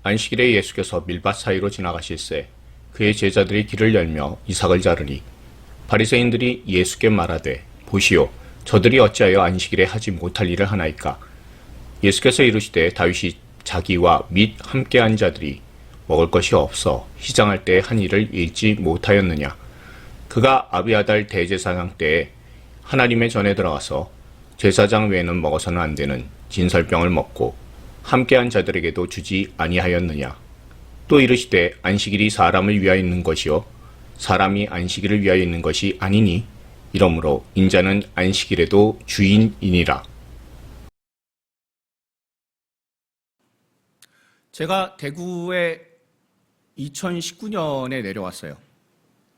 안식일에 예수께서 밀밭 사이로 지나가실새 그의 제자들이 길을 열며 이삭을 자르니 바리새인들이 예수께 말하되 보시오 저들이 어찌하여 안식일에 하지 못할 일을 하나이까. 예수께서 이르시되 다윗이 자기와 및 함께한 자들이 먹을 것이 없어 희장할 때 한 일을 잊지 못하였느냐. 그가 아비아달 대제사장 때에 하나님의 전에 들어가서 제사장 외에는 먹어서는 안 되는 진설병을 먹고 함께한 자들에게도 주지 아니하였느냐. 또 이르시되 안식일이 사람을 위하여 있는 것이요 사람이 안식일을 위하여 있는 것이 아니니 이러므로 인자는 안식일에도 주인이니라. 제가 대구에 2019년에 내려왔어요.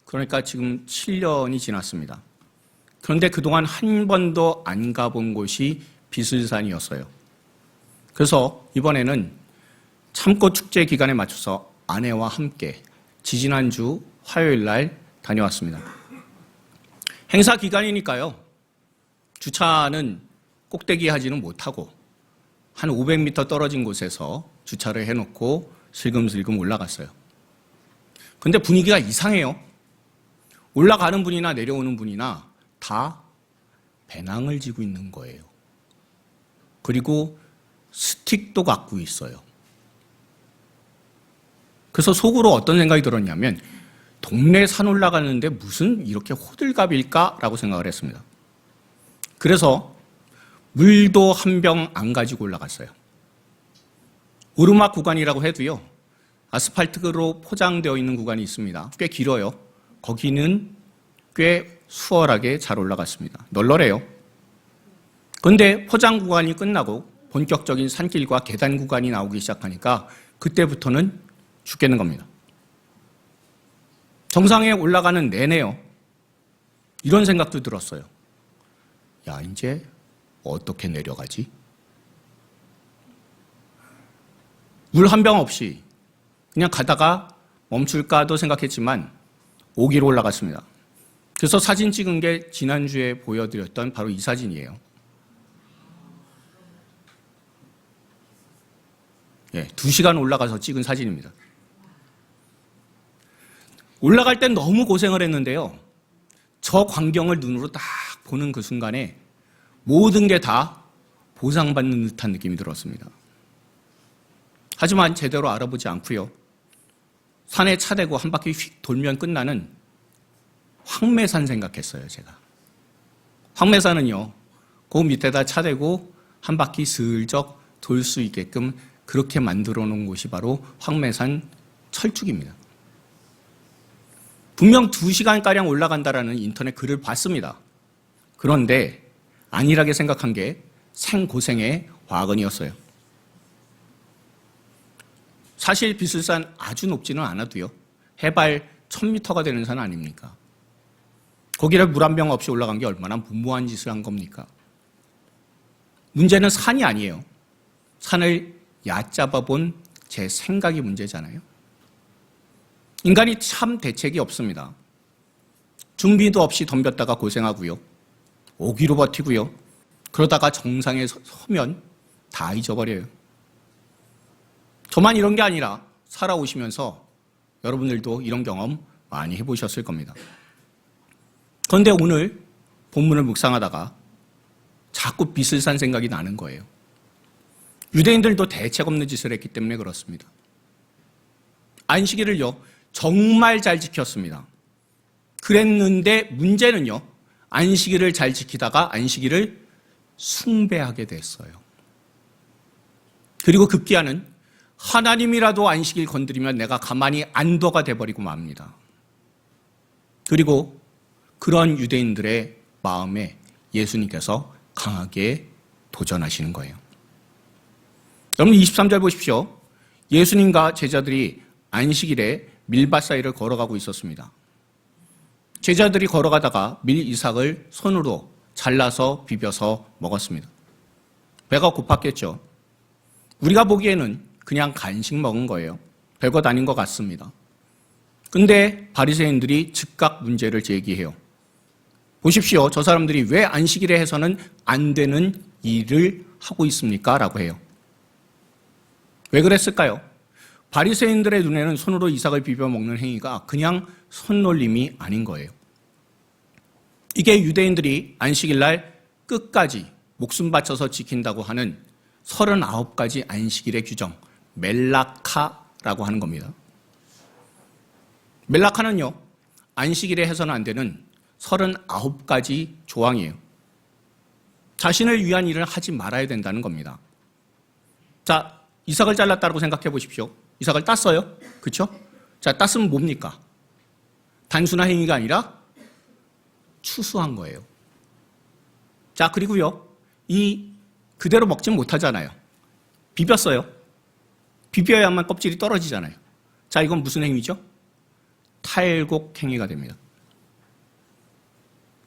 그러니까 지금 7년이 지났습니다. 그런데 그동안 한 번도 안 가본 곳이 비슬산이었어요. 그래서 이번에는 참꽃 축제 기간에 맞춰서 아내와 함께 지지난주 화요일 날 다녀왔습니다. 행사 기간이니까요. 주차는 꼭대기 하지는 못하고 한 500m 떨어진 곳에서 주차를 해놓고 슬금슬금 올라갔어요. 근데 분위기가 이상해요. 올라가는 분이나 내려오는 분이나 다 배낭을 지고 있는 거예요. 그리고 스틱도 갖고 있어요. 그래서 속으로 어떤 생각이 들었냐면 동네 산 올라가는데 무슨 이렇게 호들갑일까라고 생각을 했습니다. 그래서 물도 한 병 안 가지고 올라갔어요. 오르막 구간이라고 해도요. 아스팔트로 포장되어 있는 구간이 있습니다. 꽤 길어요. 거기는 꽤 수월하게 잘 올라갔습니다. 널널해요. 그런데 포장 구간이 끝나고 본격적인 산길과 계단 구간이 나오기 시작하니까 그때부터는 죽겠는 겁니다. 정상에 올라가는 내내요. 이런 생각도 들었어요. 야, 이제 어떻게 내려가지? 물 한 병 없이 그냥 가다가 멈출까도 생각했지만 5기로 올라갔습니다. 그래서 사진 찍은 게 지난주에 보여드렸던 바로 이 사진이에요. 예, 2시간 올라가서 찍은 사진입니다. 올라갈 땐 너무 고생을 했는데요. 저 광경을 눈으로 딱 보는 그 순간에 모든 게 다 보상받는 듯한 느낌이 들었습니다. 하지만 제대로 알아보지 않고요. 산에 차 대고 한 바퀴 휙 돌면 끝나는 황매산 생각했어요, 제가. 황매산은요, 그 밑에다 차 대고 한 바퀴 슬쩍 돌 수 있게끔 그렇게 만들어 놓은 곳이 바로 황매산 철쭉입니다. 분명 2시간가량 올라간다라는 인터넷 글을 봤습니다. 그런데 안일하게 생각한 게 생고생의 화근이었어요. 사실 비슬산 아주 높지는 않아도요. 해발 1000m가 되는 산 아닙니까? 거기를 물 한 병 없이 올라간 게 얼마나 무모한 짓을 한 겁니까? 문제는 산이 아니에요. 산을 얕잡아 본 제 생각이 문제잖아요. 인간이 참 대책이 없습니다. 준비도 없이 덤볐다가 고생하고요. 오기로 버티고요. 그러다가 정상에 서면 다 잊어버려요. 저만 이런 게 아니라 살아오시면서 여러분들도 이런 경험 많이 해보셨을 겁니다. 그런데 오늘 본문을 묵상하다가 자꾸 비슬산 생각이 나는 거예요. 유대인들도 대책 없는 짓을 했기 때문에 그렇습니다. 안식일을요, 정말 잘 지켰습니다. 그랬는데 문제는요, 안식일을 잘 지키다가 안식일을 숭배하게 됐어요. 그리고 급기야는 하나님이라도 안식일 건드리면 내가 가만히 안도가 돼버리고 맙니다. 그리고 그런 유대인들의 마음에 예수님께서 강하게 도전하시는 거예요. 여러분 23절 보십시오. 예수님과 제자들이 안식일에 밀밭 사이를 걸어가고 있었습니다. 제자들이 걸어가다가 밀 이삭을 손으로 잘라서 비벼서 먹었습니다. 배가 고팠겠죠. 우리가 보기에는 그냥 간식 먹은 거예요. 별것 아닌 것 같습니다. 근데 바리새인들이 즉각 문제를 제기해요. 보십시오. 저 사람들이 왜 안식일에 해서는 안 되는 일을 하고 있습니까? 라고 해요. 왜 그랬을까요? 바리새인들의 눈에는 손으로 이삭을 비벼 먹는 행위가 그냥 손놀림이 아닌 거예요. 이게 유대인들이 안식일 날 끝까지 목숨 바쳐서 지킨다고 하는 39가지 안식일의 규정, 멜라카라고 하는 겁니다. 멜라카는요, 안식일에 해서는 안 되는 39가지 조항이에요. 자신을 위한 일을 하지 말아야 된다는 겁니다. 자, 이삭을 잘랐다고 생각해 보십시오. 이삭을 땄어요. 그렇죠? 자, 땄으면 뭡니까? 단순한 행위가 아니라 추수한 거예요. 자, 그리고요, 그대로 먹진 못하잖아요. 비볐어요. 비벼야만 껍질이 떨어지잖아요. 자, 이건 무슨 행위죠? 탈곡 행위가 됩니다.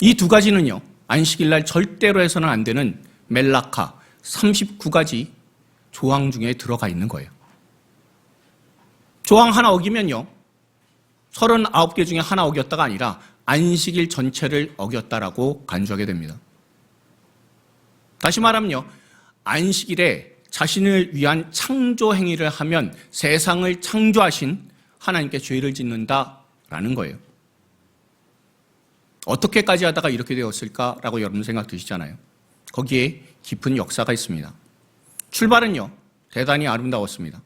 이 두 가지는요, 안식일 날 절대로 해서는 안 되는 멜라카 39가지 조항 중에 들어가 있는 거예요. 조항 하나 어기면요, 39개 중에 하나 어겼다가 아니라 안식일 전체를 어겼다라고 간주하게 됩니다. 다시 말하면요, 안식일에 자신을 위한 창조 행위를 하면 세상을 창조하신 하나님께 죄를 짓는다라는 거예요. 어떻게까지 하다가 이렇게 되었을까라고 여러분 생각 드시잖아요. 거기에 깊은 역사가 있습니다. 출발은요, 대단히 아름다웠습니다.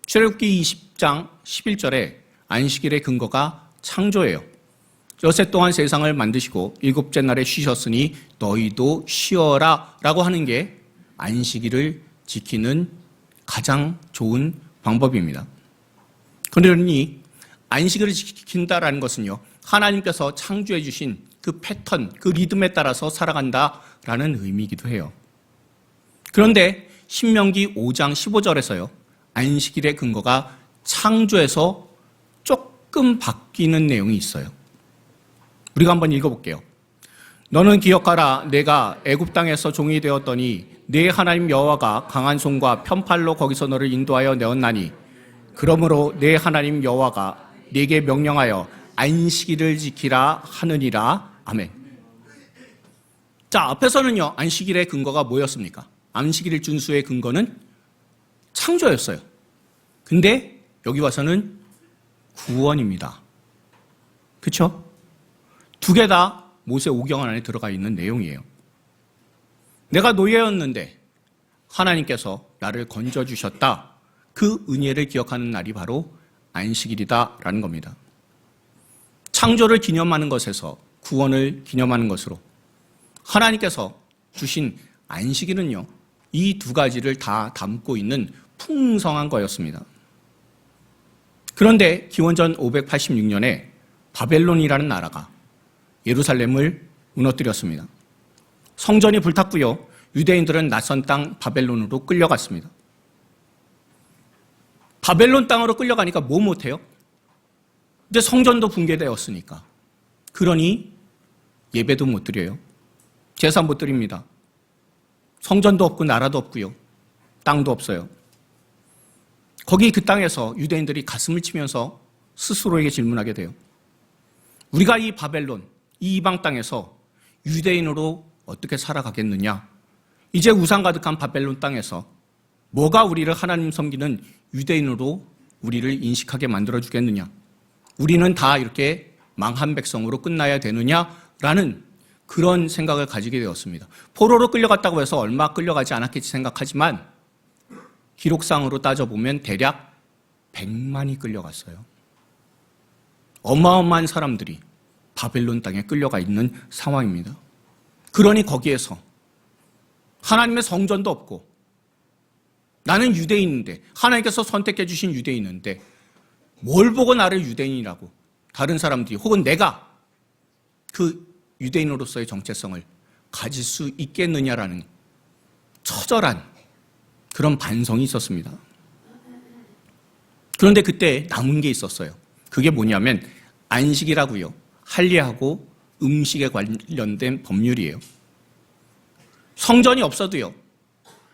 출애굽기 20장 11절에 안식일의 근거가 창조예요. 여세 동안 세상을 만드시고 일곱째 날에 쉬셨으니 너희도 쉬어라 라고 하는 게 안식일을 지키는 가장 좋은 방법입니다. 그러니 안식일을 지킨다라는 것은요, 하나님께서 창조해 주신 그 패턴, 그 리듬에 따라서 살아간다라는 의미이기도 해요. 그런데 신명기 5장 15절에서요, 안식일의 근거가 창조에서 조금 바뀌는 내용이 있어요. 우리가 한번 읽어볼게요. 너는 기억하라. 내가 애굽 땅에서 종이 되었더니 네 하나님 여호와가 강한 손과 편팔로 거기서 너를 인도하여 내었나니 그러므로 네 하나님 여호와가 네게 명령하여 안식일을 지키라 하느니라. 아멘. 자, 앞에서는요, 안식일의 근거가 뭐였습니까? 안식일 준수의 근거는 창조였어요. 근데 여기 와서는 구원입니다. 그렇죠? 두 개 다 모세 오경 안에 들어가 있는 내용이에요. 내가 노예였는데 하나님께서 나를 건져주셨다. 그 은혜를 기억하는 날이 바로 안식일이다라는 겁니다. 창조를 기념하는 것에서 구원을 기념하는 것으로 하나님께서 주신 안식일은요, 이 두 가지를 다 담고 있는 풍성한 거였습니다. 그런데 기원전 586년에 바벨론이라는 나라가 예루살렘을 무너뜨렸습니다. 성전이 불탔고요, 유대인들은 낯선 땅 바벨론으로 끌려갔습니다. 바벨론 땅으로 끌려가니까 뭐 못해요? 이제 성전도 붕괴되었으니까. 그러니 예배도 못 드려요. 제사 못 드립니다. 성전도 없고 나라도 없고요, 땅도 없어요. 거기 그 땅에서 유대인들이 가슴을 치면서 스스로에게 질문하게 돼요. 우리가 이 바벨론, 이 이방 땅에서 유대인으로 어떻게 살아가겠느냐? 이제 우상 가득한 바벨론 땅에서 뭐가 우리를 하나님 섬기는 유대인으로 우리를 인식하게 만들어주겠느냐? 우리는 다 이렇게 망한 백성으로 끝나야 되느냐라는 그런 생각을 가지게 되었습니다. 포로로 끌려갔다고 해서 얼마 끌려가지 않았겠지 생각하지만 기록상으로 따져보면 대략 100만이 끌려갔어요. 어마어마한 사람들이 바벨론 땅에 끌려가 있는 상황입니다. 그러니 거기에서 하나님의 성전도 없고 나는 유대인인데, 하나님께서 선택해 주신 유대인인데 뭘 보고 나를 유대인이라고 다른 사람들이 혹은 내가 그 유대인으로서의 정체성을 가질 수 있겠느냐라는 처절한 그런 반성이 있었습니다. 그런데 그때 남은 게 있었어요. 그게 뭐냐면 안식이라고요, 할례하고 음식에 관련된 법률이에요. 성전이 없어도요,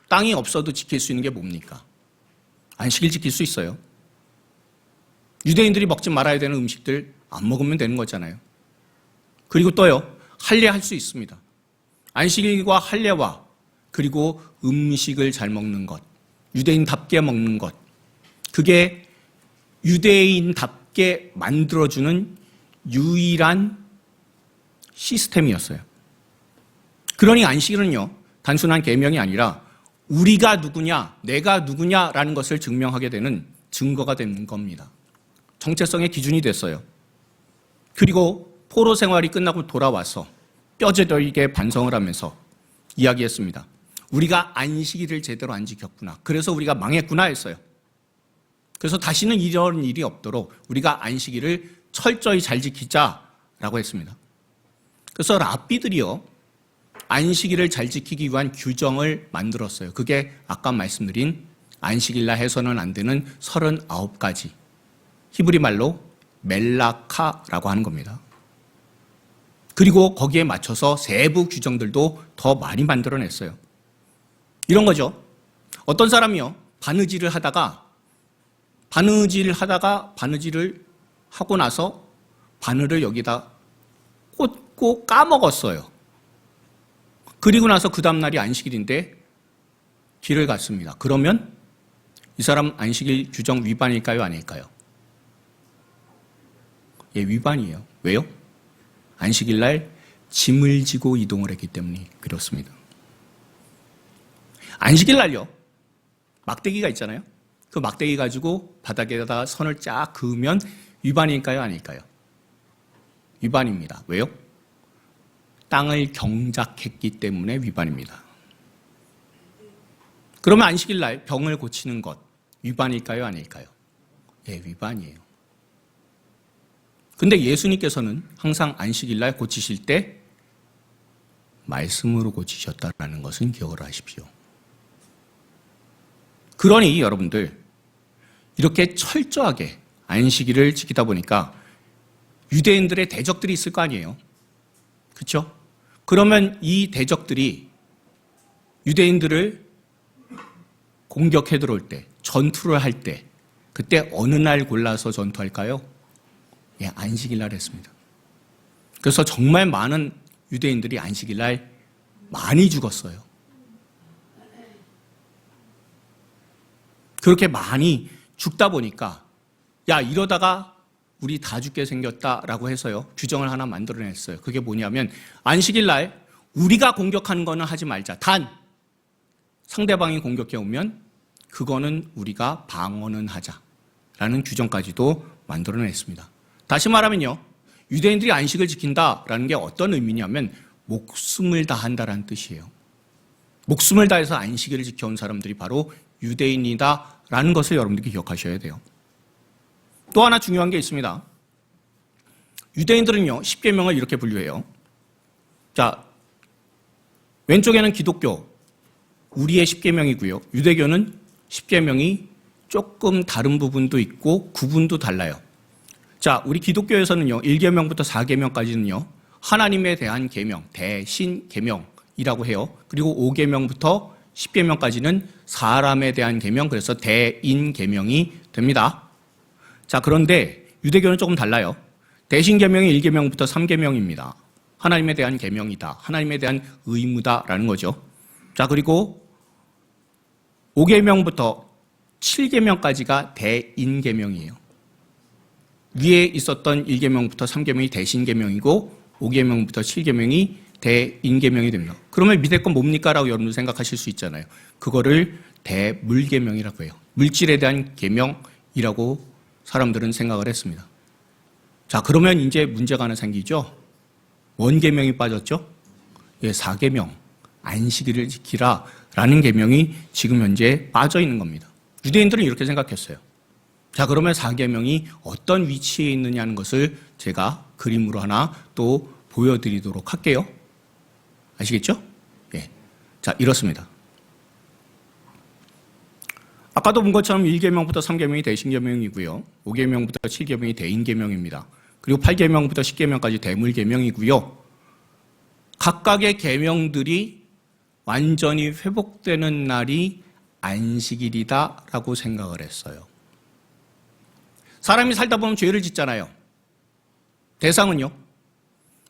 땅이 없어도 지킬 수 있는 게 뭡니까? 안식일 지킬 수 있어요. 유대인들이 먹지 말아야 되는 음식들 안 먹으면 되는 거잖아요. 그리고 또요, 할례할 수 있습니다. 안식일과 할례와 그리고 음식을 잘 먹는 것, 유대인답게 먹는 것, 그게 유대인답게 만들어주는 유일한 시스템이었어요. 그러니 안식일은요, 단순한 계명이 아니라 우리가 누구냐, 내가 누구냐라는 것을 증명하게 되는 증거가 되는 겁니다. 정체성의 기준이 됐어요. 그리고 포로 생활이 끝나고 돌아와서 뼈저리게 반성을 하면서 이야기했습니다. 우리가 안식일을 제대로 안 지켰구나. 그래서 우리가 망했구나 했어요. 그래서 다시는 이런 일이 없도록 우리가 안식일을 철저히 잘 지키자라고 했습니다. 그래서 랍비들이요, 안식일을 잘 지키기 위한 규정을 만들었어요. 그게 아까 말씀드린 안식일날 해서는 안 되는 39가지. 히브리 말로 멜라카라고 하는 겁니다. 그리고 거기에 맞춰서 세부 규정들도 더 많이 만들어냈어요. 이런 거죠. 어떤 사람이요, 바느질을 하다가 바느질을 하고 나서 바늘을 여기다 꽂고 까먹었어요. 그리고 나서 그 다음날이 안식일인데 길을 갔습니다. 그러면 이 사람 안식일 규정 위반일까요? 아닐까요? 예, 위반이에요. 왜요? 안식일날 짐을 지고 이동을 했기 때문에 그렇습니다. 안식일날요, 막대기가 있잖아요. 그 막대기 가지고 바닥에다 선을 쫙 그으면 위반일까요? 아닐까요? 위반입니다. 왜요? 땅을 경작했기 때문에 위반입니다. 그러면 안식일날 병을 고치는 것 위반일까요? 아닐까요? 예, 위반이에요. 근데 예수님께서는 항상 안식일날 고치실 때 말씀으로 고치셨다는 것은 기억을 하십시오. 그러니 여러분들, 이렇게 철저하게 안식일을 지키다 보니까 유대인들의 대적들이 있을 거 아니에요. 그렇죠? 그러면 이 대적들이 유대인들을 공격해 들어올 때, 전투를 할 때, 그때 어느 날 골라서 전투할까요? 예, 안식일날 했습니다. 그래서 정말 많은 유대인들이 안식일날 많이 죽었어요. 그렇게 많이 죽다 보니까 야, 이러다가 우리 다 죽게 생겼다라고 해서요, 규정을 하나 만들어냈어요. 그게 뭐냐면 안식일날 우리가 공격하는 거는 하지 말자. 단 상대방이 공격해 오면 그거는 우리가 방어는 하자라는 규정까지도 만들어냈습니다. 다시 말하면요, 유대인들이 안식을 지킨다라는 게 어떤 의미냐면 목숨을 다한다라는 뜻이에요. 목숨을 다해서 안식일을 지켜온 사람들이 바로 유대인이다라는 것을 여러분들이 기억하셔야 돼요. 또 하나 중요한 게 있습니다. 유대인들은요, 십계명을 이렇게 분류해요. 자, 왼쪽에는 기독교, 우리의 십계명이고요. 유대교는 십계명이 조금 다른 부분도 있고 구분도 달라요. 자, 우리 기독교에서는요, 1계명부터 4계명까지는요, 하나님에 대한 계명, 대신 계명이라고 해요. 그리고 5계명부터 10계명까지는 사람에 대한 계명, 그래서 대인 계명이 됩니다. 자, 그런데 유대교는 조금 달라요. 대신 계명이 1계명부터 3계명입니다. 하나님에 대한 계명이다. 하나님에 대한 의무다라는 거죠. 자, 그리고 5계명부터 7계명까지가 대인 계명이에요. 위에 있었던 1계명부터 3계명이 대신 계명이고 5계명부터 7계명이 대인 계명이 됩니다. 그러면 밑에 건 뭡니까? 라고 여러분 생각하실 수 있잖아요. 그거를 대물계명이라고 해요. 물질에 대한 계명이라고 사람들은 생각을 했습니다. 자, 그러면 이제 문제가 하나 생기죠. 원계명이 빠졌죠. 예, 4계명, 안식일을 지키라 라는 계명이 지금 현재 빠져 있는 겁니다. 유대인들은 이렇게 생각했어요. 자, 그러면 4계명이 어떤 위치에 있느냐는 것을 제가 그림으로 하나 또 보여드리도록 할게요. 아시겠죠? 예. 자, 이렇습니다. 아까도 본 것처럼 1계명부터 3계명이 대신계명이고요. 5계명부터 7계명이 대인계명입니다. 그리고 8계명부터 10계명까지 대물계명이고요. 각각의 계명들이 완전히 회복되는 날이 안식일이다라고 생각을 했어요. 사람이 살다 보면 죄를 짓잖아요. 대상은요,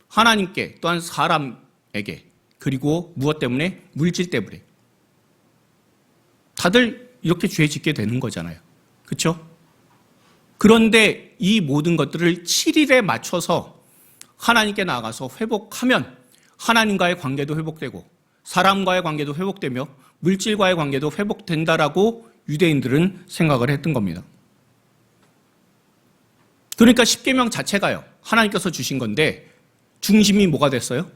하나님께 또한 사람에게, 그리고 무엇 때문에? 물질 때문에. 다들 이렇게 죄 짓게 되는 거잖아요. 그렇죠? 그런데 이 모든 것들을 7일에 맞춰서 하나님께 나아가서 회복하면 하나님과의 관계도 회복되고 사람과의 관계도 회복되며 물질과의 관계도 회복된다라고 유대인들은 생각을 했던 겁니다. 그러니까 십계명 자체가요, 하나님께서 주신 건데 중심이 뭐가 됐어요?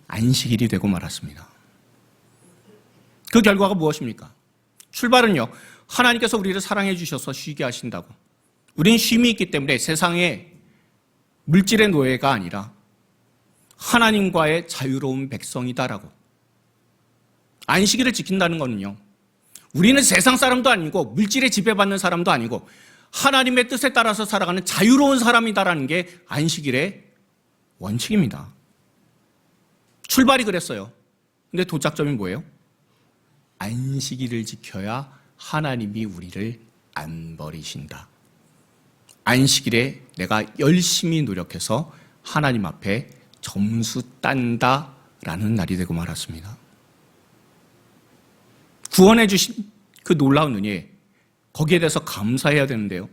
안식일이 되고 말았습니다. 그 결과가 무엇입니까? 출발은요, 하나님께서 우리를 사랑해 주셔서 쉬게 하신다고. 우린 쉼이 있기 때문에 세상에 물질의 노예가 아니라 하나님과의 자유로운 백성이다라고. 안식일을 지킨다는 것은요, 우리는 세상 사람도 아니고 물질에 지배받는 사람도 아니고 하나님의 뜻에 따라서 살아가는 자유로운 사람이다라는 게 안식일의 원칙입니다. 출발이 그랬어요. 근데 도착점이 뭐예요? 안식일을 지켜야 하나님이 우리를 안 버리신다. 안식일에 내가 열심히 노력해서 하나님 앞에 점수 딴다라는 날이 되고 말았습니다. 구원해 주신 그 놀라운 은혜, 거기에 대해서 감사해야 되는데요.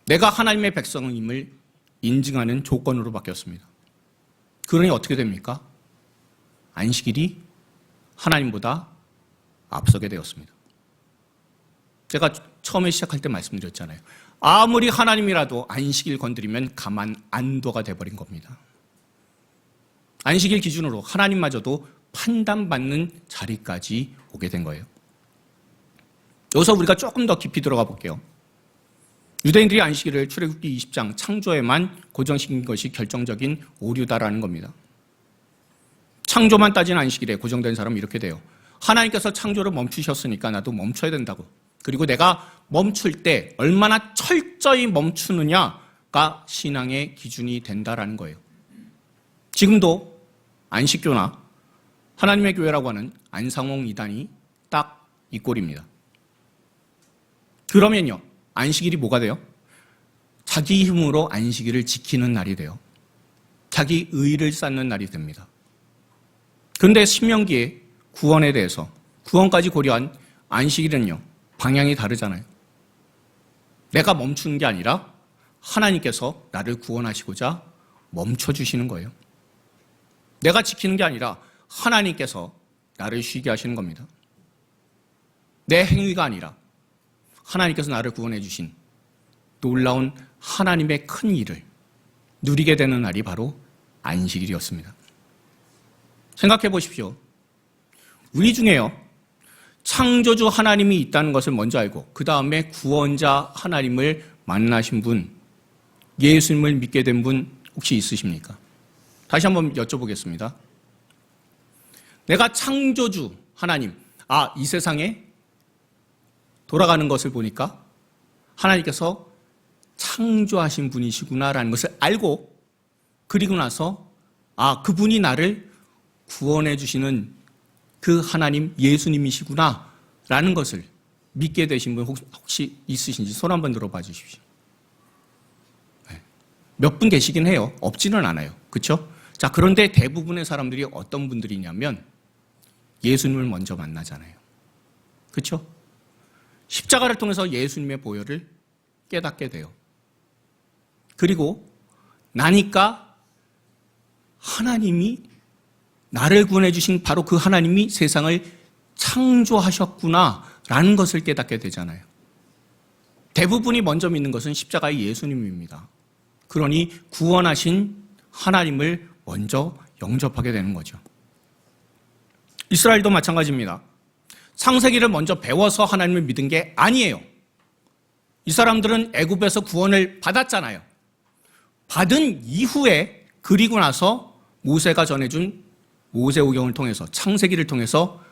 내가 하나님의 백성임을 인증하는 조건으로 바뀌었습니다. 그러니 어떻게 됩니까? 안식일이 하나님보다 앞서게 되었습니다. 제가 처음에 시작할 때 말씀드렸잖아요. 아무리 하나님이라도 안식일 건드리면 가만 안 둬가 돼버린 겁니다. 안식일 기준으로 하나님마저도 판단받는 자리까지 오게 된 거예요. 여기서 우리가 조금 더 깊이 들어가 볼게요. 유대인들이 안식일을 출애굽기 20장 창조에만 고정시킨 것이 결정적인 오류다라는 겁니다. 창조만 따진 안식일에 고정된 사람은 이렇게 돼요. 하나님께서 창조를 멈추셨으니까 나도 멈춰야 된다고. 그리고 내가 멈출 때 얼마나 철저히 멈추느냐가 신앙의 기준이 된다라는 거예요. 지금도 안식교나 하나님의 교회라고 하는 안상홍 이단이 딱 이 꼴입니다. 그러면요, 안식일이 뭐가 돼요? 자기 힘으로 안식일을 지키는 날이 돼요. 자기 의의를 쌓는 날이 됩니다. 그런데 신명기에 구원에 대해서, 구원까지 고려한 안식일은요, 방향이 다르잖아요. 내가 멈추는 게 아니라 하나님께서 나를 구원하시고자 멈춰주시는 거예요. 내가 지키는 게 아니라 하나님께서 나를 쉬게 하시는 겁니다. 내 행위가 아니라 하나님께서 나를 구원해 주신 놀라운 하나님의 큰 일을 누리게 되는 날이 바로 안식일이었습니다. 생각해 보십시오. 우리 중에요, 창조주 하나님이 있다는 것을 먼저 알고 그 다음에 구원자 하나님을 만나신 분, 예수님을 믿게 된 분 혹시 있으십니까? 다시 한번 여쭤보겠습니다. 내가 창조주 하나님, 이 세상에 돌아가는 것을 보니까 하나님께서 창조하신 분이시구나라는 것을 알고, 그리고 나서 그분이 나를 구원해 주시는 그 하나님 예수님이시구나라는 것을 믿게 되신 분 혹시 있으신지 손 한번 들어봐 주십시오. 몇 분 계시긴 해요. 없지는 않아요. 그렇죠? 자, 그런데 대부분의 사람들이 어떤 분들이냐면 예수님을 먼저 만나잖아요. 그렇죠? 십자가를 통해서 예수님의 보혈을 깨닫게 돼요. 그리고 나니까 하나님이 나를 구원해 주신 바로 그 하나님이 세상을 창조하셨구나라는 것을 깨닫게 되잖아요. 대부분이 먼저 믿는 것은 십자가의 예수님입니다. 그러니 구원하신 하나님을 먼저 영접하게 되는 거죠. 이스라엘도 마찬가지입니다. 창세기를 먼저 배워서 하나님을 믿은 게 아니에요. 이 사람들은 애굽에서 구원을 받았잖아요. 받은 이후에, 그리고 나서 모세가 전해준 모세오경을 통해서, 창세기를 통해서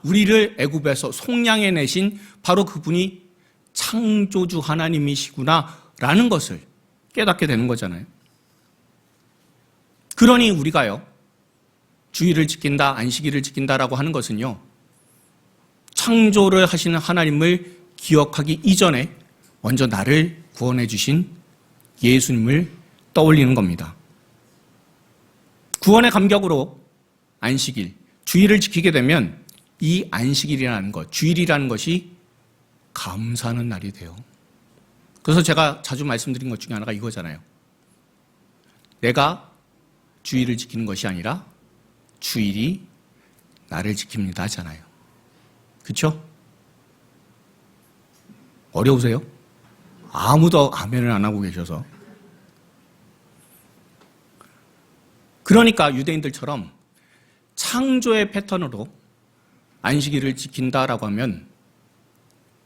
우리를 애굽에서 속량해 내신 바로 그분이 창조주 하나님이시구나라는 것을 깨닫게 되는 거잖아요. 그러니 우리가요, 주일을 지킨다, 안식일을 지킨다라고 하는 것은요, 창조를 하시는 하나님을 기억하기 이전에 먼저 나를 구원해 주신 예수님을 떠올리는 겁니다. 구원의 감격으로 안식일, 주일을 지키게 되면 이 안식일이라는 것, 주일이라는 것이 감사하는 날이 돼요. 그래서 제가 자주 말씀드린 것 중에 하나가 이거잖아요. 내가 주일을 지키는 것이 아니라 주일이 나를 지킵니다 하잖아요. 그렇죠? 어려우세요? 아무도 아멘을 안 하고 계셔서. 그러니까 유대인들처럼 창조의 패턴으로 안식일을 지킨다라고 하면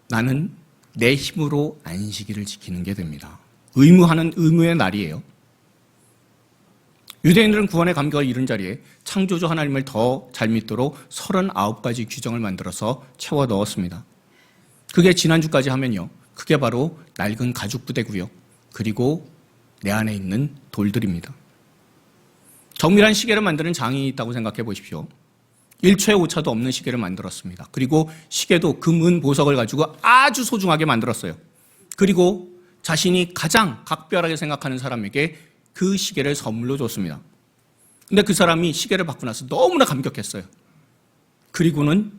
나는 내 힘으로 안식일을 지키는 게 됩니다. 의무하는 의무의 날이에요. 유대인들은 구원의 감격을 이룬 자리에 창조주 하나님을 더 잘 믿도록 39가지 규정을 만들어서 채워 넣었습니다. 그게 지난주까지 하면요. 그게 바로 낡은 가죽 부대고요. 그리고 내 안에 있는 돌들입니다. 정밀한 시계를 만드는 장이 있다고 생각해 보십시오. 1초의 오차도 없는 시계를 만들었습니다. 그리고 시계도 금은 보석을 가지고 아주 소중하게 만들었어요. 그리고 자신이 가장 각별하게 생각하는 사람에게 그 시계를 선물로 줬습니다. 근데 그 사람이 시계를 받고 나서 너무나 감격했어요. 그리고는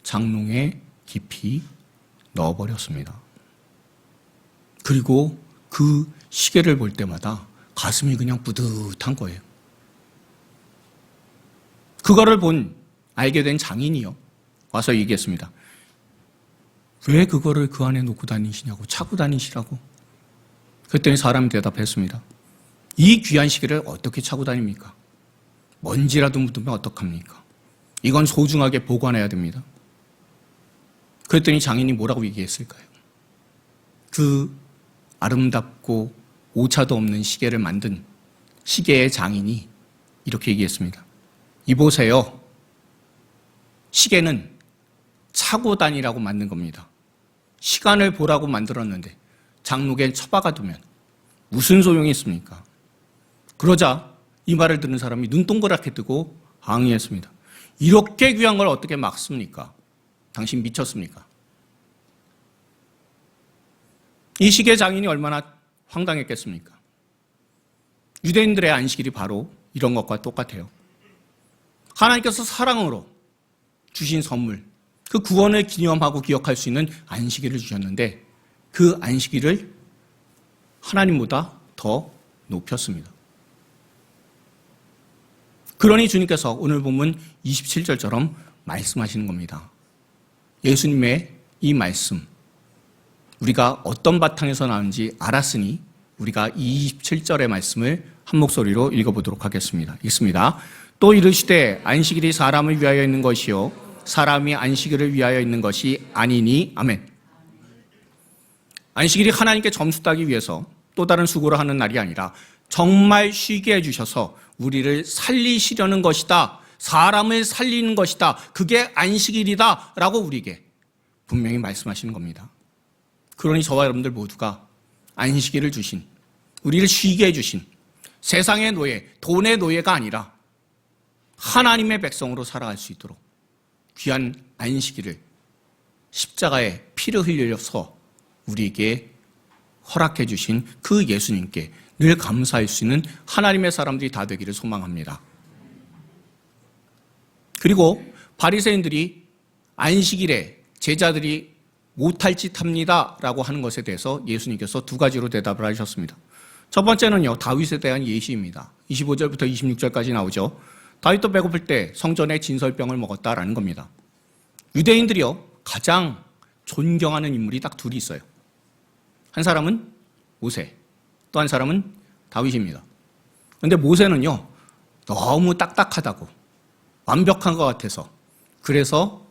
장롱에 깊이 넣어버렸습니다. 그리고 그 시계를 볼 때마다 가슴이 그냥 뿌듯한 거예요. 그거를 알게 된 장인이요. 와서 얘기했습니다. 왜 그거를 그 안에 놓고 다니시냐고, 차고 다니시라고. 그랬더니 사람이 대답했습니다. 이 귀한 시계를 어떻게 차고 다닙니까? 먼지라도 묻으면 어떡합니까? 이건 소중하게 보관해야 됩니다. 그랬더니 장인이 뭐라고 얘기했을까요? 그 아름답고 오차도 없는 시계를 만든 시계의 장인이 이렇게 얘기했습니다. 이보세요. 시계는 차고 다니라고 만든 겁니다. 시간을 보라고 만들었는데 장록에 처박아 두면 무슨 소용이 있습니까? 그러자 이 말을 듣는 사람이 눈동그랗게 뜨고 항의했습니다. 이렇게 귀한 걸 어떻게 막습니까? 당신 미쳤습니까? 이 시계 장인이 얼마나 황당했겠습니까? 유대인들의 안식일이 바로 이런 것과 똑같아요. 하나님께서 사랑으로 주신 선물, 그 구원을 기념하고 기억할 수 있는 안식일을 주셨는데 그 안식일을 하나님보다 더 높였습니다. 그러니 주님께서 오늘 본문 27절처럼 말씀하시는 겁니다. 예수님의 이 말씀, 우리가 어떤 바탕에서 나오는지 알았으니 우리가 27절의 말씀을 한 목소리로 읽어보도록 하겠습니다. 읽습니다. 또 이르시되 안식일이 사람을 위하여 있는 것이요 사람이 안식일을 위하여 있는 것이 아니니. 아멘. 안식일이 하나님께 점수 따기 위해서 또 다른 수고를 하는 날이 아니라 정말 쉬게 해주셔서 우리를 살리시려는 것이다. 사람을 살리는 것이다. 그게 안식일이다. 라고 우리에게 분명히 말씀하시는 겁니다. 그러니 저와 여러분들 모두가 안식일을 주신, 우리를 쉬게 해주신 세상의 노예, 돈의 노예가 아니라 하나님의 백성으로 살아갈 수 있도록 귀한 안식일을 십자가에 피를 흘려서 우리에게 허락해 주신 그 예수님께 늘 감사할 수 있는 하나님의 사람들이 다 되기를 소망합니다. 그리고 바리새인들이 안식일에 제자들이 못할 짓 합니다 라고 하는 것에 대해서 예수님께서 두 가지로 대답을 하셨습니다. 첫 번째는요, 다윗에 대한 예시입니다. 25절부터 26절까지 나오죠. 다윗도 배고플 때 성전에 진설병을 먹었다라는 겁니다. 유대인들이요, 가장 존경하는 인물이 딱 둘이 있어요. 한 사람은 모세, 또 한 사람은 다윗입니다. 그런데 모세는요, 너무 딱딱하다고, 완벽한 것 같아서, 그래서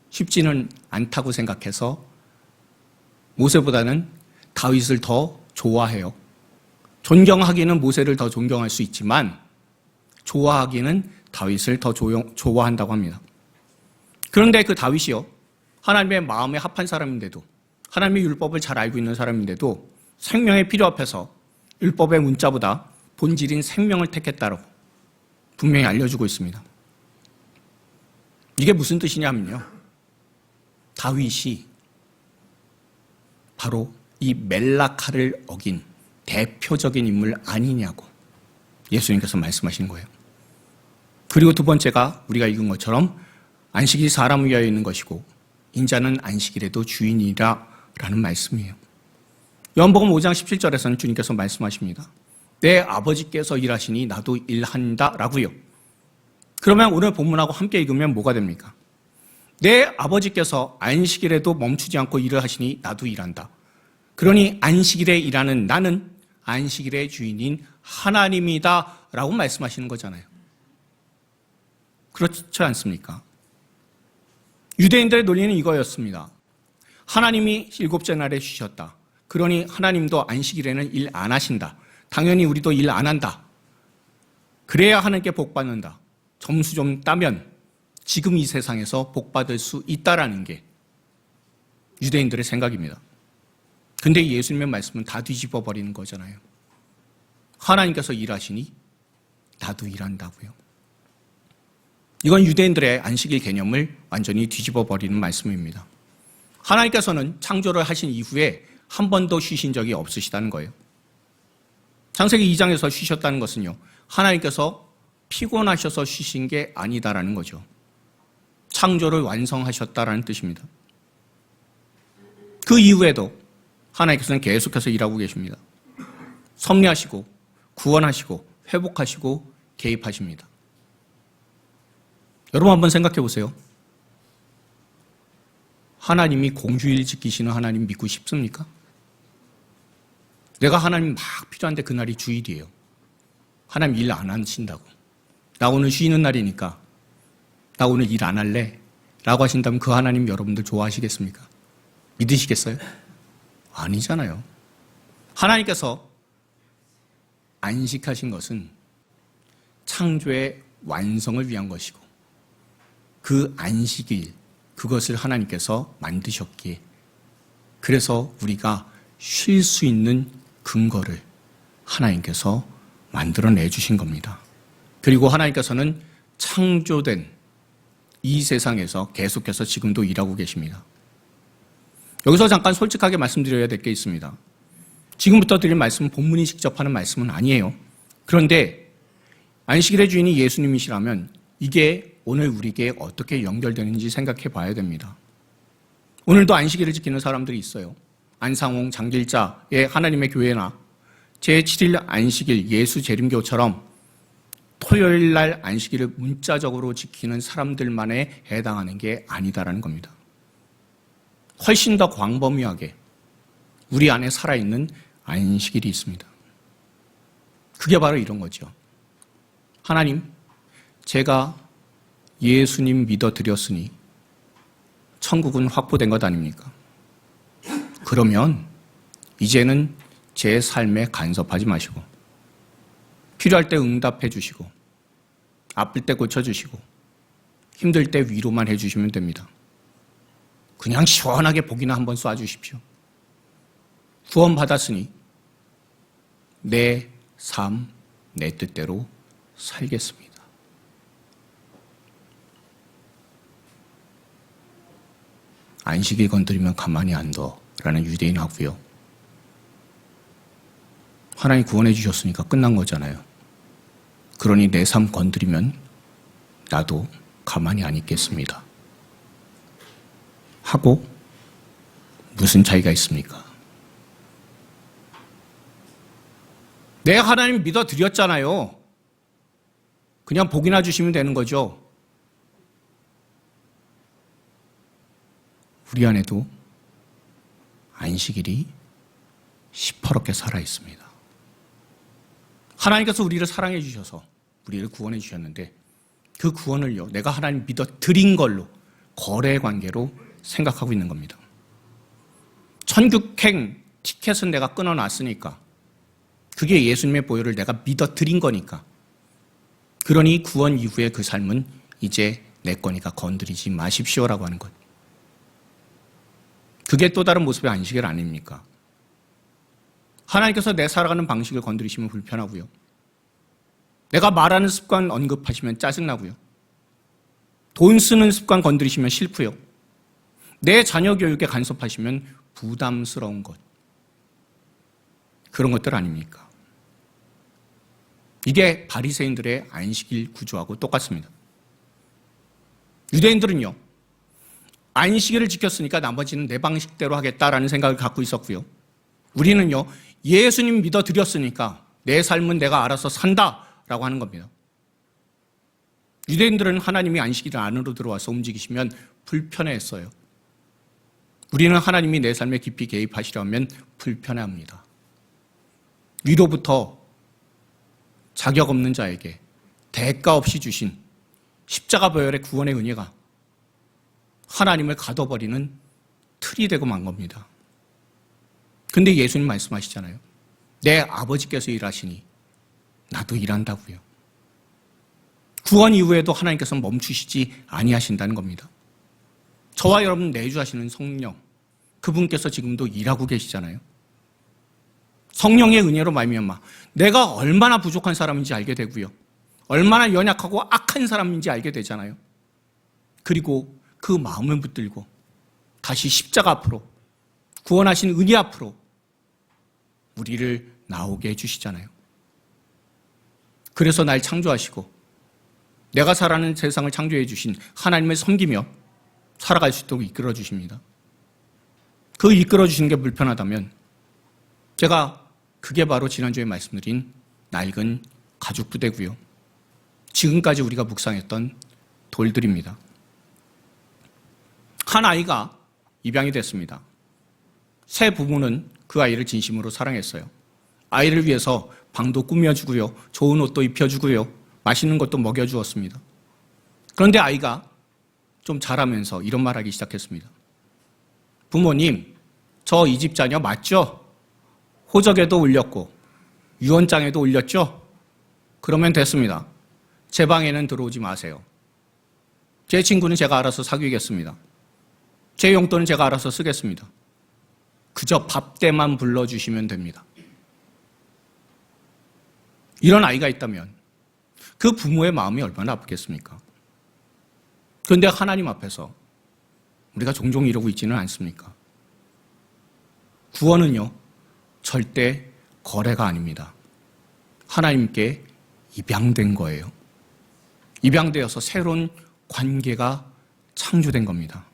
쉽지는 않다고 생각해서 모세보다는 다윗을 더 좋아해요. 존경하기는 모세를 더 존경할 수 있지만 좋아하기는 다윗을 더 좋아한다고 합니다. 그런데 그 다윗이요, 하나님의 마음에 합한 사람인데도, 하나님의 율법을 잘 알고 있는 사람인데도 생명의 필요 앞에서 율법의 문자보다 본질인 생명을 택했다고 분명히 알려주고 있습니다. 이게 무슨 뜻이냐면요, 다윗이 바로 이 멜라카를 어긴 대표적인 인물 아니냐고 예수님께서 말씀하신 거예요. 그리고 두 번째가 우리가 읽은 것처럼 안식일이 사람을 위하여 있는 것이고 인자는 안식일에도 주인이라 라는 말씀이에요. 요한복음 5장 17절에서는 주님께서 말씀하십니다. 내 아버지께서 일하시니 나도 일한다라고요. 그러면 오늘 본문하고 함께 읽으면 뭐가 됩니까? 내 아버지께서 안식일에도 멈추지 않고 일을 하시니 나도 일한다. 그러니 안식일에 일하는 나는 안식일의 주인인 하나님이다 라고 말씀하시는 거잖아요. 그렇지 않습니까? 유대인들의 논리는 이거였습니다. 하나님이 일곱째 날에 쉬셨다. 그러니 하나님도 안식일에는 일 안 하신다. 당연히 우리도 일 안 한다. 그래야 하나님께 복 받는다. 점수 좀 따면 지금 이 세상에서 복 받을 수 있다라는 게 유대인들의 생각입니다. 근데 예수님의 말씀은 다 뒤집어 버리는 거잖아요. 하나님께서 일하시니 나도 일한다고요. 이건 유대인들의 안식일 개념을 완전히 뒤집어 버리는 말씀입니다. 하나님께서는 창조를 하신 이후에 한 번도 쉬신 적이 없으시다는 거예요. 창세기 2장에서 쉬셨다는 것은요, 하나님께서 피곤하셔서 쉬신 게 아니다라는 거죠. 창조를 완성하셨다라는 뜻입니다. 그 이후에도 하나님께서는 계속해서 일하고 계십니다. 섭리하시고 구원하시고 회복하시고 개입하십니다. 여러분 한번 생각해 보세요. 하나님이 공휴일 지키시는 하나님 믿고 싶습니까? 내가 하나님 막 필요한데 그날이 주일이에요. 하나님 일 안 하신다고. 나 오늘 쉬는 날이니까 나 오늘 일 안 할래 라고 하신다면 그 하나님 여러분들 좋아하시겠습니까? 믿으시겠어요? 아니잖아요. 하나님께서 안식하신 것은 창조의 완성을 위한 것이고 그 안식일, 그것을 하나님께서 만드셨기에 그래서 우리가 쉴 수 있는 근거를 하나님께서 만들어내 주신 겁니다. 그리고 하나님께서는 창조된 이 세상에서 계속해서 지금도 일하고 계십니다. 여기서 잠깐 솔직하게 말씀드려야 될 게 있습니다. 지금부터 드릴 말씀은 본문이 직접 하는 말씀은 아니에요. 그런데 안식일의 주인이 예수님이시라면 이게 오늘 우리에게 어떻게 연결되는지 생각해 봐야 됩니다. 오늘도 안식일을 지키는 사람들이 있어요. 안상홍, 장길자의 하나님의 교회나 제7일 안식일 예수 재림교처럼 토요일 날 안식일을 문자적으로 지키는 사람들만에 해당하는 게 아니다라는 겁니다. 훨씬 더 광범위하게 우리 안에 살아있는 안식일이 있습니다. 그게 바로 이런 거죠. 하나님, 제가 예수님 믿어드렸으니 천국은 확보된 것 아닙니까? 그러면 이제는 제 삶에 간섭하지 마시고 필요할 때 응답해 주시고 아플 때 고쳐주시고 힘들 때 위로만 해주시면 됩니다. 그냥 시원하게 복이나 한번 쏴주십시오. 구원받았으니 내 삶, 내 뜻대로 살겠습니다. 안식일 건드리면 가만히 안 둬라는 유대인하고요. 하나님 구원해 주셨으니까 끝난 거잖아요. 그러니 내 삶 건드리면 나도 가만히 안 있겠습니다. 하고 무슨 차이가 있습니까? 내 하나님 믿어드렸잖아요. 그냥 복이나 주시면 되는 거죠. 우리 안에도 안식일이 시퍼렇게 살아있습니다. 하나님께서 우리를 사랑해 주셔서 우리를 구원해 주셨는데 그 구원을요, 내가 하나님 믿어드린 걸로 거래 관계로 생각하고 있는 겁니다. 천국행 티켓은 내가 끊어놨으니까 그게 예수님의 보혈을 내가 믿어드린 거니까 그러니 구원 이후의 그 삶은 이제 내 거니까 건드리지 마십시오라고 하는 것. 그게 또 다른 모습의 안식일 아닙니까? 하나님께서 내 살아가는 방식을 건드리시면 불편하고요. 내가 말하는 습관 언급하시면 짜증나고요. 돈 쓰는 습관 건드리시면 싫고요. 내 자녀 교육에 간섭하시면 부담스러운 것. 그런 것들 아닙니까? 이게 바리새인들의 안식일 구조하고 똑같습니다. 유대인들은요, 안식일을 지켰으니까 나머지는 내 방식대로 하겠다라는 생각을 갖고 있었고요. 우리는요, 예수님 믿어드렸으니까 내 삶은 내가 알아서 산다라고 하는 겁니다. 유대인들은 하나님이 안식일 안으로 들어와서 움직이시면 불편해했어요. 우리는 하나님이 내 삶에 깊이 개입하시려면 불편해합니다. 위로부터 자격 없는 자에게 대가 없이 주신 십자가 보혈의 구원의 은혜가 하나님을 가둬버리는 틀이 되고 만 겁니다. 근데 예수님 말씀하시잖아요. 내 아버지께서 일하시니 나도 일한다고요. 구원 이후에도 하나님께서 멈추시지 아니하신다는 겁니다. 저와 여러분 내주하시는 성령, 그분께서 지금도 일하고 계시잖아요. 성령의 은혜로 말미암아 내가 얼마나 부족한 사람인지 알게 되고요. 얼마나 연약하고 악한 사람인지 알게 되잖아요. 그리고 그 마음을 붙들고 다시 십자가 앞으로, 구원하신 은혜 앞으로 우리를 나오게 해주시잖아요. 그래서 날 창조하시고 내가 살아가는 세상을 창조해 주신 하나님을 섬기며 살아갈 수 있도록 이끌어 주십니다. 그 이끌어 주시는 게 불편하다면 제가 그게 바로 지난주에 말씀드린 낡은 가죽 부대고요. 지금까지 우리가 묵상했던 돌들입니다. 한 아이가 입양이 됐습니다. 새 부부는 그 아이를 진심으로 사랑했어요. 아이를 위해서 방도 꾸며주고요. 좋은 옷도 입혀주고요. 맛있는 것도 먹여주었습니다. 그런데 아이가 좀 자라면서 이런 말하기 시작했습니다. 부모님, 저 이 집 자녀 맞죠? 호적에도 올렸고 유언장에도 올렸죠? 그러면 됐습니다. 제 방에는 들어오지 마세요. 제 친구는 제가 알아서 사귀겠습니다. 제 용돈은 제가 알아서 쓰겠습니다. 그저 밥 때만 불러주시면 됩니다. 이런 아이가 있다면 그 부모의 마음이 얼마나 아프겠습니까? 그런데 하나님 앞에서 우리가 종종 이러고 있지는 않습니까? 구원은요, 절대 거래가 아닙니다. 하나님께 입양된 거예요. 입양되어서 새로운 관계가 창조된 겁니다.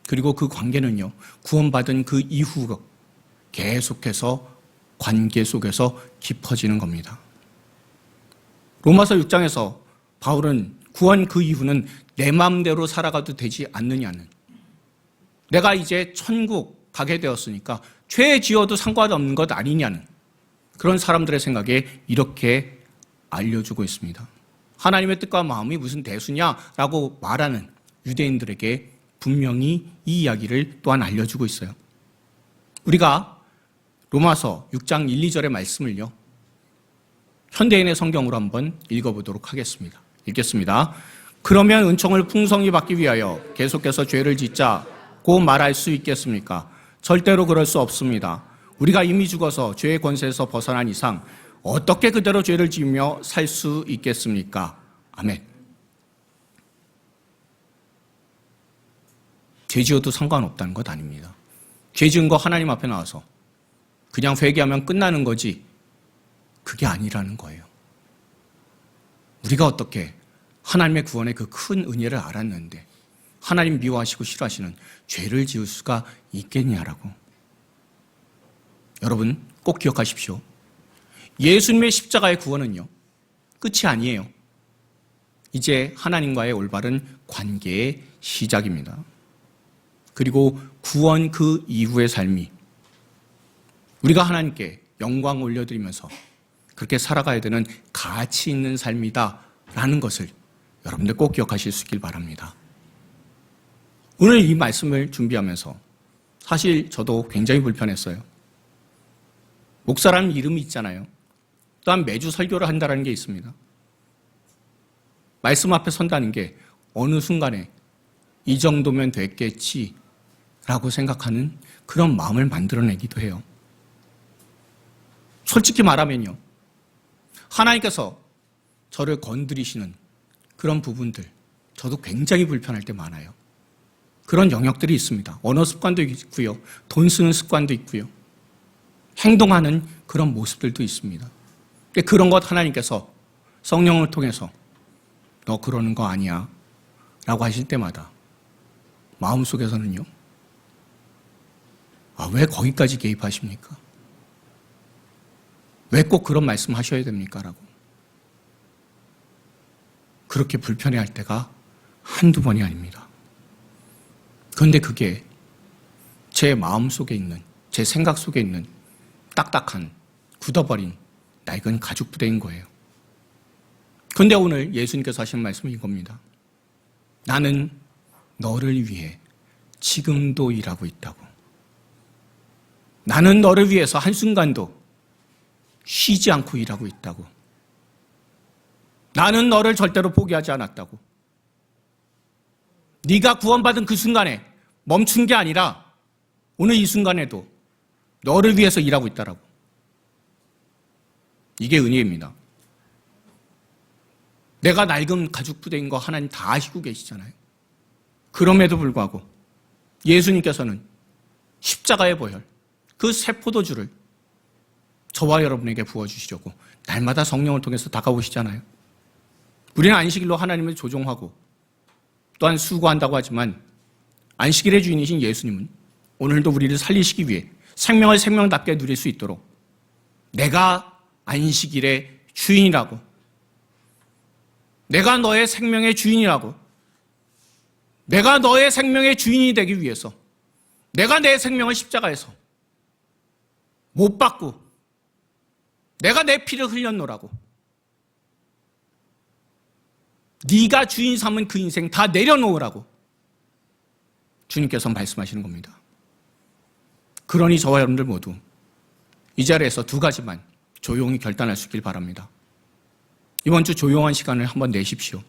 그리고 그 관계는요, 구원받은 그 이후 계속해서 관계 속에서 깊어지는 겁니다. 로마서 6장에서 바울은 구원 그 이후는 내 마음대로 살아가도 되지 않느냐는, 내가 이제 천국 가게 되었으니까 죄 지어도 상관없는 것 아니냐는 그런 사람들의 생각에 이렇게 알려주고 있습니다. 하나님의 뜻과 마음이 무슨 대수냐라고 말하는 유대인들에게 분명히 이 이야기를 또한 알려주고 있어요. 우리가 로마서 6장 1, 2절의 말씀을요, 현대인의 성경으로 한번 읽어보도록 하겠습니다. 읽겠습니다. 그러면 은총을 풍성히 받기 위하여 계속해서 죄를 짓자고 말할 수 있겠습니까? 절대로 그럴 수 없습니다. 우리가 이미 죽어서 죄의 권세에서 벗어난 이상 어떻게 그대로 죄를 지으며 살 수 있겠습니까? 아멘. 죄 지어도 상관없다는 것 아닙니다. 죄 지은 거 하나님 앞에 나와서 그냥 회개하면 끝나는 거지, 그게 아니라는 거예요. 우리가 어떻게 하나님의 구원의 그 큰 은혜를 알았는데 하나님 미워하시고 싫어하시는 죄를 지을 수가 있겠냐라고. 여러분 꼭 기억하십시오. 예수님의 십자가의 구원은요, 끝이 아니에요. 이제 하나님과의 올바른 관계의 시작입니다. 그리고 구원 그 이후의 삶이 우리가 하나님께 영광 올려드리면서 그렇게 살아가야 되는 가치 있는 삶이다라는 것을 여러분들 꼭 기억하실 수 있길 바랍니다. 오늘 이 말씀을 준비하면서 사실 저도 굉장히 불편했어요. 목사라는 이름이 있잖아요. 또한 매주 설교를 한다는 게 있습니다. 말씀 앞에 선다는 게 어느 순간에 이 정도면 됐겠지라고 생각하는 그런 마음을 만들어내기도 해요. 솔직히 말하면요, 하나님께서 저를 건드리시는 그런 부분들, 저도 굉장히 불편할 때 많아요. 그런 영역들이 있습니다. 언어 습관도 있고요, 돈 쓰는 습관도 있고요, 행동하는 그런 모습들도 있습니다. 그런 것 하나님께서 성령을 통해서 너 그러는 거 아니야 라고 하실 때마다 마음속에서는요, 왜 거기까지 개입하십니까? 왜 꼭 그런 말씀 하셔야 됩니까? 라고. 그렇게 불편해할 때가 한두 번이 아닙니다. 그런데 그게 제 마음 속에 있는, 제 생각 속에 있는 딱딱한, 굳어버린 낡은 가죽 부대인 거예요. 그런데 오늘 예수님께서 하신 말씀은 이겁니다. 나는 너를 위해 지금도 일하고 있다고. 나는 너를 위해서 한순간도 쉬지 않고 일하고 있다고. 나는 너를 절대로 포기하지 않았다고. 네가 구원받은 그 순간에 멈춘 게 아니라 오늘 이 순간에도 너를 위해서 일하고 있다라고. 이게 은혜입니다. 내가 낡은 가죽 부대인 거 하나님 다 아시고 계시잖아요. 그럼에도 불구하고 예수님께서는 십자가의 보혈, 그 새 포도주를 저와 여러분에게 부어주시려고 날마다 성령을 통해서 다가오시잖아요. 우리는 안식일로 하나님을 조종하고 또한 수고한다고 하지만 안식일의 주인이신 예수님은 오늘도 우리를 살리시기 위해 생명을 생명답게 누릴 수 있도록 내가 안식일의 주인이라고, 내가 너의 생명의 주인이라고, 내가 너의 생명의 주인이 되기 위해서 내가 내 생명을 십자가에서 못 받고 내가 내 피를 흘렸노라고, 네가 주인 삼은 그 인생 다 내려놓으라고 주님께서 말씀하시는 겁니다. 그러니 저와 여러분들 모두 이 자리에서 두 가지만 조용히 결단할 수 있길 바랍니다. 이번 주 조용한 시간을 한번 내십시오.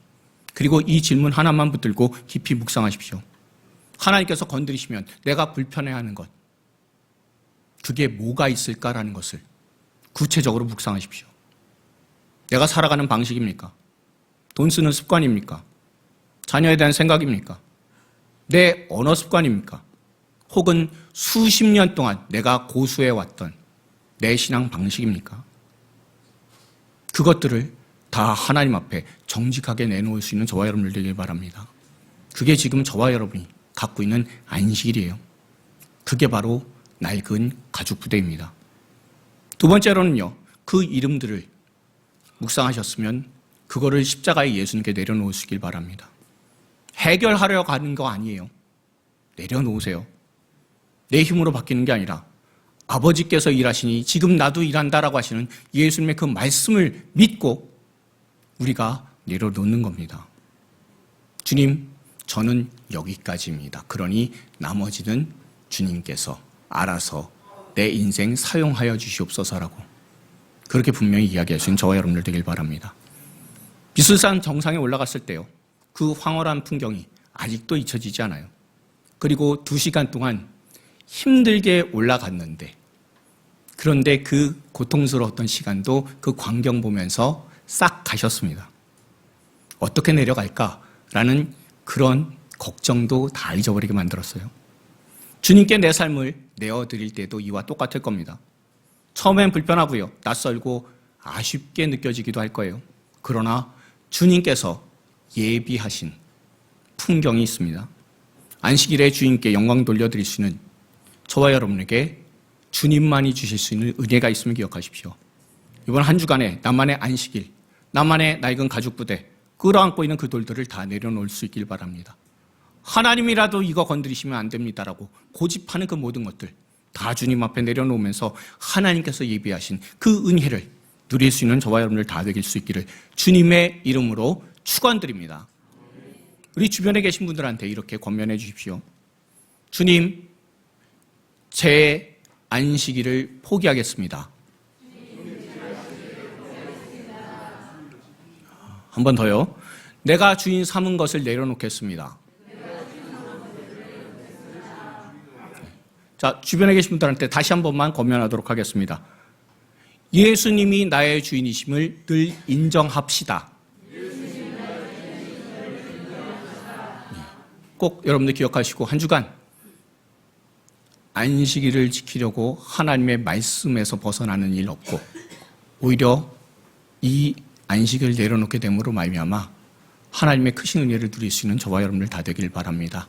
그리고 이 질문 하나만 붙들고 깊이 묵상하십시오. 하나님께서 건드리시면 내가 불편해하는 것, 그게 뭐가 있을까라는 것을 구체적으로 묵상하십시오. 내가 살아가는 방식입니까? 돈 쓰는 습관입니까? 자녀에 대한 생각입니까? 내 언어 습관입니까? 혹은 수십 년 동안 내가 고수해왔던 내 신앙 방식입니까? 그것들을 다 하나님 앞에 정직하게 내놓을 수 있는 저와 여러분들 되길 바랍니다. 그게 지금 저와 여러분이 갖고 있는 안식일이에요. 그게 바로 낡은 가죽 부대입니다. 두 번째로는요, 그 이름들을 묵상하셨으면 그거를 십자가에 예수님께 내려놓으시길 바랍니다. 해결하려 가는 거 아니에요. 내려놓으세요. 내 힘으로 바뀌는 게 아니라 아버지께서 일하시니 지금 나도 일한다라고 하시는 예수님의 그 말씀을 믿고 우리가 내려놓는 겁니다. 주님, 저는 여기까지입니다. 그러니 나머지는 주님께서 알아서 내 인생 사용하여 주시옵소서라고 그렇게 분명히 이야기할 수 있는 저와 여러분들 되길 바랍니다. 비슬산 정상에 올라갔을 때요, 그 황홀한 풍경이 아직도 잊혀지지 않아요. 그리고 2시간 동안 힘들게 올라갔는데, 그런데 그 고통스러웠던 시간도 그 광경 보면서 싹 가셨습니다. 어떻게 내려갈까라는 그런 걱정도 다 잊어버리게 만들었어요. 주님께 내 삶을 내어드릴 때도 이와 똑같을 겁니다. 처음엔 불편하고요, 낯설고 아쉽게 느껴지기도 할 거예요. 그러나 주님께서 예비하신 풍경이 있습니다. 안식일에 주님께 영광 돌려드릴 수 있는 저와 여러분에게 주님만이 주실 수 있는 은혜가 있음을 기억하십시오. 이번 한 주간에 나만의 안식일, 나만의 낡은 가죽 부대, 끌어안고 있는 그 돌들을 다 내려놓을 수 있길 바랍니다. 하나님이라도 이거 건드리시면 안 됩니다라고 고집하는 그 모든 것들 다 주님 앞에 내려놓으면서 하나님께서 예비하신 그 은혜를 누릴 수 있는 저와 여러분들 다 되길 수 있기를 주님의 이름으로 축원드립니다. 우리 주변에 계신 분들한테 이렇게 권면해 주십시오. 주님, 제 안식일을 포기하겠습니다. 한 번 더요. 내가 주인 삼은 것을 내려놓겠습니다. 자, 주변에 계신 분들한테 다시 한 번만 권면하도록 하겠습니다. 예수님이 나의 주인이심을 늘 인정합시다. 꼭 여러분들 기억하시고 한 주간 안식일을 지키려고 하나님의 말씀에서 벗어나는 일 없고 오히려 이 안식을 내려놓게 됨으로 말미암아 하나님의 크신 은혜를 누릴 수 있는 저와 여러분들 다 되길 바랍니다.